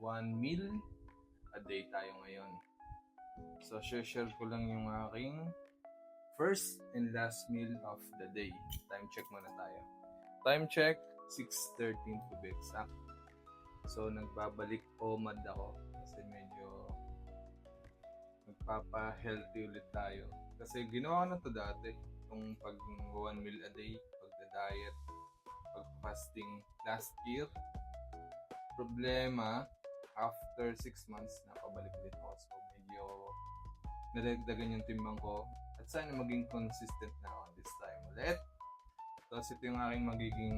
1 meal a day tayo ngayon. So, share ko lang yung aking first and last meal of the day. Time check muna tayo. Time check, 6:13 to be exact. So, nagbabalik pomad ako kasi medyo nagpapa-healthy ulit tayo. Kasi ginawa ko na to dati. Itong pag 1 meal a day, pagda-diet, pag-fasting last year. Problema, after 6 months, napabalik ulit ako. So, medyo nadagdagan yung timbang ko. At sana maging consistent na ako this time ulit. Tapos ito yung aking magiging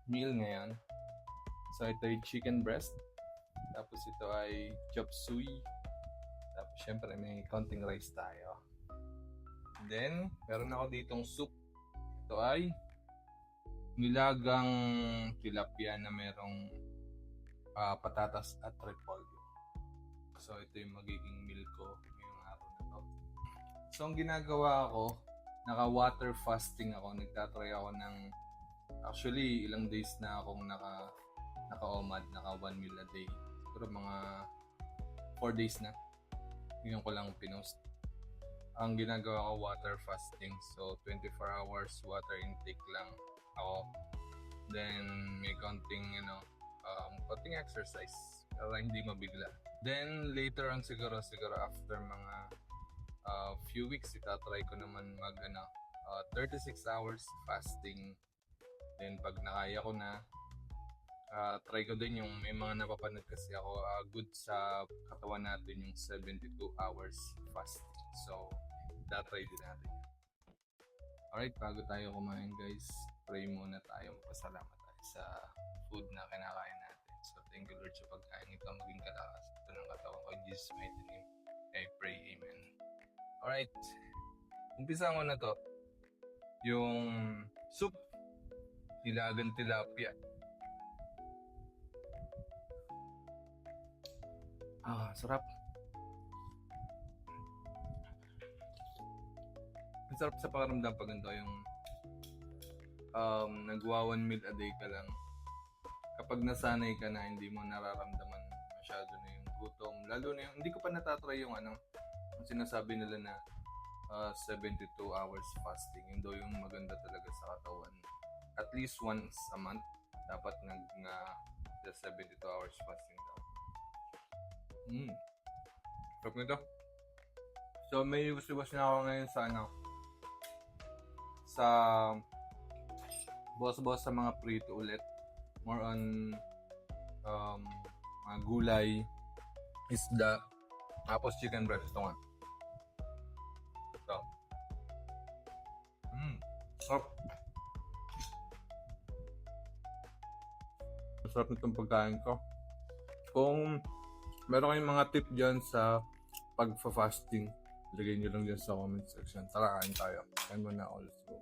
meal ngayon. So, ito ay chicken breast. Tapos ito ay chop suey. Tapos syempre may konting rice tayo. And then, meron ako ditong soup. Ito ay nilagang tilapia na merong patatas at repolyo. So, ito yung magiging meal ko ngayong araw na to. So, ang ginagawa ko, naka-water fasting ako. Nagtatry ako ng, actually, ilang days na akong naka-OMAD, naka 1 meal a day. Pero mga 4 days na. Ngayon ko lang pinost. Ang ginagawa ko, water fasting. So, 24 hours water intake lang ako. Then, may konting, konting exercise. Pero hindi mabigla. Then, later on siguro after mga few weeks, itatry ko naman 36 hours fasting. Then, pag nakaya ko na, try ko din yung may mga napapanood kasi ako good sa katawan natin yung 72 hours fasting. So, try din natin yan. Alright, bago tayo kumain guys, pray muna tayo. Magpasalamat tayo sa food na kinakain natin. So, thank you Lord sa pagkain ito maging kalakas. Ito ng katawan ko. In Jesus' mighty name, I pray. Amen. Alright, umpisa ko na to. Yung soup, nilagang tilapia. Sarap. Ang sarap sa pakiramdam pag ganito yung nagwa 1 meal a day ka lang. Kapag nasanay ka na, hindi mo nararamdaman masyado na yung gutom. Lalo na yung, hindi ko pa natatry yung ang sinasabi nila na 72 hours fasting. Yun daw yung maganda talaga sa katawan. At least once a month, dapat the 72 hours fasting daw. Sarap nito. So, may iwas-iwas na ako ngayon sa bawas-bawas sa mga prito ulit. More on mga gulay, isda, tapos chicken breast. Ito nga. Ito. Sarap. Sarap nitong pagkain ko. Kung meron kayong mga tip dyan sa pag-fasting, lagay nyo lang dyan sa comment section. Tara, kain tayo. Kain mo na all. Let's go.